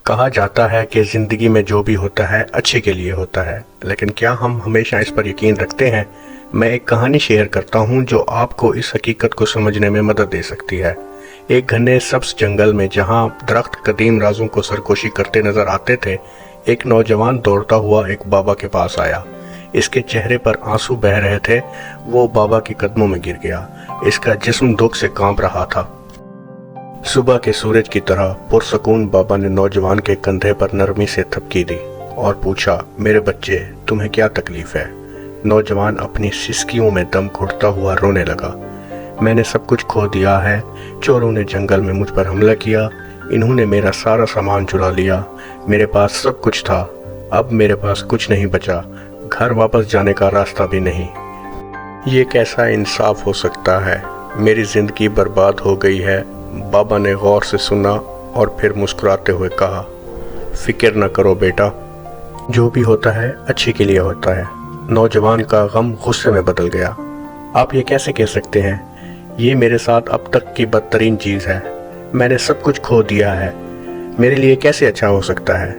کہا جاتا ہے کہ زندگی میں جو بھی ہوتا ہے اچھے کے لیے ہوتا ہے، لیکن کیا ہم ہمیشہ اس پر یقین رکھتے ہیں؟ میں ایک کہانی شیئر کرتا ہوں جو آپ کو اس حقیقت کو سمجھنے میں مدد دے سکتی ہے۔ ایک گھنے سبز جنگل میں جہاں درخت قدیم رازوں کو سرکوشی کرتے نظر آتے تھے، ایک نوجوان دوڑتا ہوا ایک بابا کے پاس آیا۔ اس کے چہرے پر آنسو بہہ رہے تھے۔ وہ بابا کے قدموں میں گر گیا۔ اس کا جسم دکھ سے کانپ رہا تھا۔ صبح کے سورج کی طرح پرسکون بابا نے نوجوان کے کندھے پر نرمی سے تھپکی دی اور پوچھا، میرے بچے، تمہیں کیا تکلیف ہے؟ نوجوان اپنی سسکیوں میں دم گھٹتا ہوا رونے لگا۔ میں نے سب کچھ کھو دیا ہے۔ چوروں نے جنگل میں مجھ پر حملہ کیا۔ انہوں نے میرا سارا سامان چرا لیا۔ میرے پاس سب کچھ تھا، اب میرے پاس کچھ نہیں بچا۔ گھر واپس جانے کا راستہ بھی نہیں۔ یہ کیسا انصاف ہو سکتا ہے؟ میری زندگی برباد ہو گئی ہے۔ بابا نے غور سے سنا اور پھر مسکراتے ہوئے کہا، فکر نہ کرو بیٹا، جو بھی ہوتا ہے اچھے کے لیے ہوتا ہے۔ نوجوان کا غم غصے میں بدل گیا۔ آپ یہ کیسے کہہ سکتے ہیں؟ یہ میرے ساتھ اب تک کی بدترین چیز ہے۔ میں نے سب کچھ کھو دیا ہے۔ میرے لیے کیسے اچھا ہو سکتا ہے؟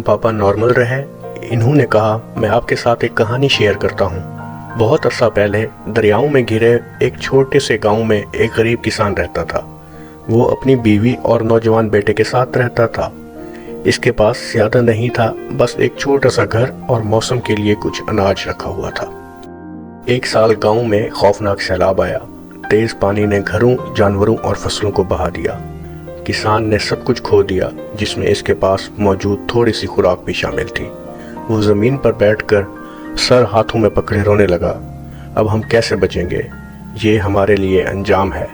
بابا نارمل رہے۔ انہوں نے کہا، میں آپ کے ساتھ ایک کہانی شیئر کرتا ہوں۔ بہت عرصہ پہلے دریاؤں میں گھرے ایک چھوٹے سے گاؤں میں ایک غریب کسان رہتا تھا۔ وہ اپنی بیوی اور نوجوان بیٹے کے ساتھ رہتا تھا۔ اس کے پاس زیادہ نہیں تھا، بس ایک چھوٹا سا گھر اور موسم کے لیے کچھ اناج رکھا ہوا تھا۔ ایک سال گاؤں میں خوفناک سیلاب آیا۔ تیز پانی نے گھروں، جانوروں اور فصلوں کو بہا دیا۔ کسان نے سب کچھ کھو دیا، جس میں اس کے پاس موجود تھوڑی سی خوراک بھی شامل تھی۔ وہ زمین پر بیٹھ کر سر ہاتھوں میں پکڑے رونے لگا۔ اب ہم کیسے بچیں گے؟ یہ ہمارے لیے انجام ہے۔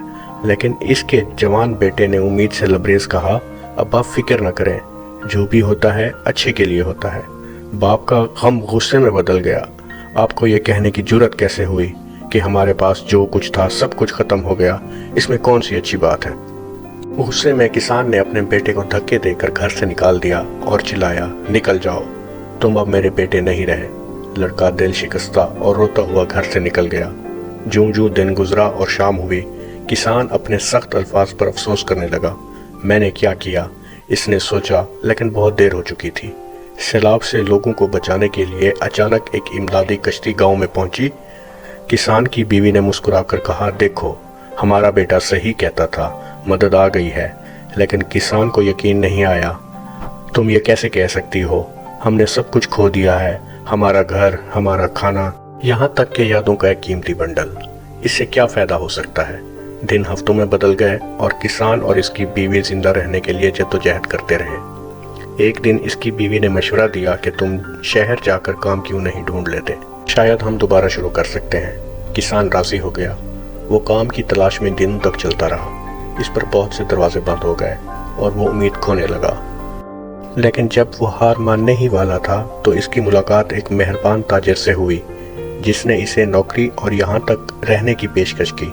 لیکن اس کے جوان بیٹے نے امید سے لبریز کہا، اب آپ فکر نہ کریں، جو بھی ہوتا ہے اچھے کے لیے ہوتا ہے۔ باپ کا غم غصے میں بدل گیا۔ آپ کو یہ کہنے کی جرت کیسے ہوئی کہ ہمارے پاس جو کچھ تھا سب کچھ ختم ہو گیا؟ اس میں کون سی اچھی بات ہے؟ غصے میں کسان نے اپنے بیٹے کو دھکے دے کر گھر سے نکال دیا اور چلایا، نکل جاؤ، تم اب میرے بیٹے نہیں رہے۔ لڑکا دل شکستہ اور روتا ہوا گھر سے نکل گیا۔ جوں جوں دن گزرا اور شام ہوئی، کسان اپنے سخت الفاظ پر افسوس کرنے لگا۔ میں نے کیا کیا؟ اس نے سوچا، لیکن بہت دیر ہو چکی تھی۔ سیلاب سے لوگوں کو بچانے کے لیے اچانک ایک امدادی کشتی گاؤں میں پہنچی۔ کسان کی بیوی نے مسکرا کر کہا، دیکھو، ہمارا بیٹا صحیح کہتا تھا، مدد آ گئی ہے۔ لیکن کسان کو یقین نہیں آیا۔ تم یہ کیسے کہہ سکتی ہو؟ ہم نے سب کچھ کھو دیا ہے، ہمارا گھر، ہمارا کھانا، یہاں تک کہ یادوں کا ایک قیمتی بنڈل۔ اس سے کیا فائدہ ہو سکتا ہے؟ دن ہفتوں میں بدل گئے اور کسان اور اس کی بیوی زندہ رہنے کے لیے جدوجہد کرتے رہے۔ ایک دن اس کی بیوی نے مشورہ دیا کہ تم شہر جا کر کام کیوں نہیں ڈھونڈ لیتے؟ شاید ہم دوبارہ شروع کر سکتے ہیں۔ کسان راضی ہو گیا۔ وہ کام کی تلاش میں دنوں تک چلتا رہا۔ اس پر بہت سے دروازے بند ہو گئے اور وہ امید کھونے لگا۔ لیکن جب وہ ہار ماننے ہی والا تھا تو اس کی ملاقات ایک مہربان تاجر سے ہوئی، جس نے اسے نوکری اور یہاں تک رہنے کی پیشکش کی۔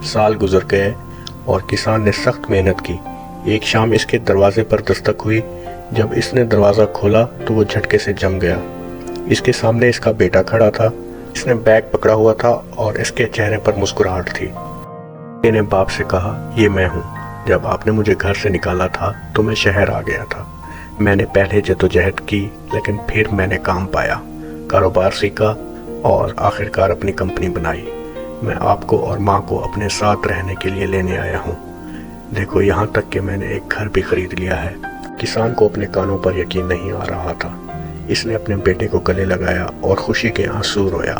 سال گزر گئے اور کسان نے سخت محنت کی۔ ایک شام اس کے دروازے پر دستک ہوئی۔ جب اس نے دروازہ کھولا تو وہ جھٹکے سے جم گیا۔ اس کے سامنے اس کا بیٹا کھڑا تھا۔ اس نے بیگ پکڑا ہوا تھا اور اس کے چہرے پر مسکراہٹ تھی۔ بیٹے نے باپ سے کہا، یہ میں ہوں۔ جب آپ نے مجھے گھر سے نکالا تھا تو میں شہر آ گیا تھا۔ میں نے پہلے جدوجہد کی، لیکن پھر میں نے کام پایا، کاروبار سیکھا اور آخرکار اپنی کمپنی بنائی۔ میں آپ کو اور ماں کو اپنے ساتھ رہنے کے لیے لینے آیا ہوں۔ دیکھو، یہاں تک کہ میں نے ایک گھر بھی خرید لیا ہے۔ کسان کو اپنے کانوں پر یقین نہیں آ رہا تھا۔ اس نے اپنے بیٹے کو گلے لگایا اور خوشی کے آنسو رویا۔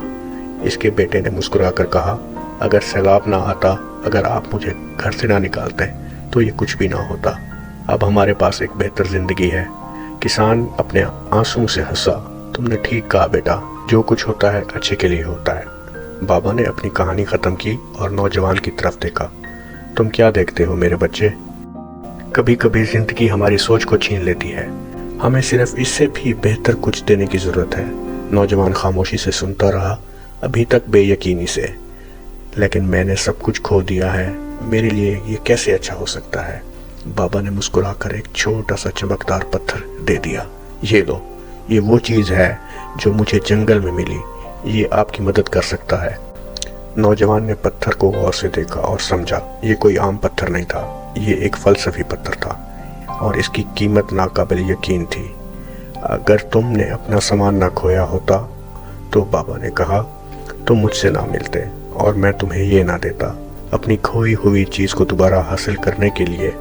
اس کے بیٹے نے مسکرا کر کہا، اگر سیلاب نہ آتا، اگر آپ مجھے گھر سے نہ نکالتے تو یہ کچھ بھی نہ ہوتا۔ اب ہمارے پاس ایک بہتر زندگی ہے۔ کسان اپنے آنسوں سے ہنسا۔ تم نے ٹھیک کہا بیٹا، جو کچھ ہوتا ہے اچھے کے لیے ہوتا ہے۔ بابا نے اپنی کہانی ختم کی اور نوجوان کی طرف دیکھا۔ تم کیا دیکھتے ہو میرے بچے؟ کبھی کبھی زندگی ہماری سوچ کو چھین لیتی ہے۔ ہمیں صرف اس سے بھی بہتر کچھ دینے کی ضرورت ہے۔ نوجوان خاموشی سے سنتا رہا، ابھی تک بے یقینی سے۔ لیکن میں نے سب کچھ کھو دیا ہے، میرے لیے یہ کیسے اچھا ہو سکتا ہے؟ بابا نے مسکرا کر ایک چھوٹا سا چمکدار پتھر دے دیا۔ یہ لو، یہ وہ چیز ہے جو مجھے جنگل میں ملی، یہ آپ کی مدد کر سکتا ہے۔ نوجوان نے پتھر کو غور سے دیکھا اور سمجھا، یہ کوئی عام پتھر نہیں تھا، یہ ایک فلسفی پتھر تھا۔ اور اس کی قیمت ناقابل یقین تھی۔ اگر تم نے اپنا سامان نہ کھویا ہوتا، تو بابا نے کہا، تم مجھ سے نہ ملتے اور میں تمہیں یہ نہ دیتا۔ اپنی کھوئی ہوئی چیز کو دوبارہ حاصل کرنے کے لیے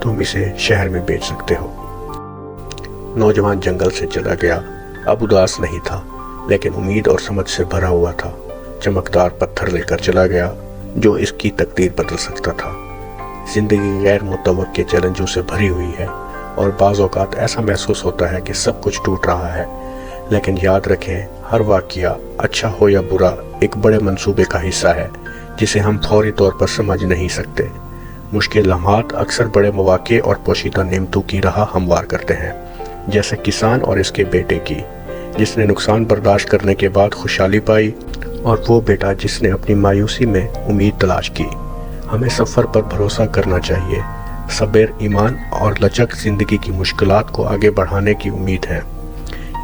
تم اسے شہر میں بیچ سکتے ہو۔ نوجوان جنگل سے چلا گیا۔ اب اداس نہیں تھا، لیکن امید اور سمجھ سے بھرا ہوا تھا۔ چمکدار پتھر لے کر چلا گیا جو اس کی تقدیر بدل سکتا تھا۔ زندگی غیر متوقع چیلنجوں سے بھری ہوئی ہے، اور بعض اوقات ایسا محسوس ہوتا ہے کہ سب کچھ ٹوٹ رہا ہے، لیکن یاد رکھیں، ہر واقعہ اچھا ہو یا برا ایک بڑے منصوبے کا حصہ ہے جسے ہم فوری طور پر سمجھ نہیں سکتے۔ مشکل لمحات اکثر بڑے مواقع اور پوشیدہ نعمتوں کی راہ ہموار کرتے ہیں، جیسے کسان اور اس کے بیٹے کی، جس نے نقصان برداشت کرنے کے بعد خوشحالی پائی، اور وہ بیٹا جس نے اپنی مایوسی میں امید تلاش کی۔ ہمیں سفر پر بھروسہ کرنا چاہیے۔ صبر، ایمان اور لچک زندگی کی مشکلات کو آگے بڑھانے کی امید ہے۔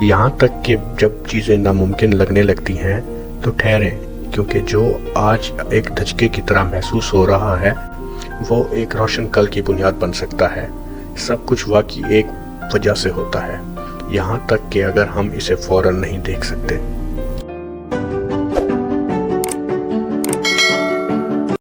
یہاں تک کہ جب چیزیں ناممکن لگنے لگتی ہیں تو ٹھہریں، کیونکہ جو آج ایک دھچکے کی طرح محسوس ہو رہا ہے وہ ایک روشن کل کی بنیاد بن سکتا ہے۔ سب کچھ واقعی ایک وجہ سے ہوتا ہے، یہاں تک کہ اگر ہم اسے فوراً نہیں دیکھ سکتے۔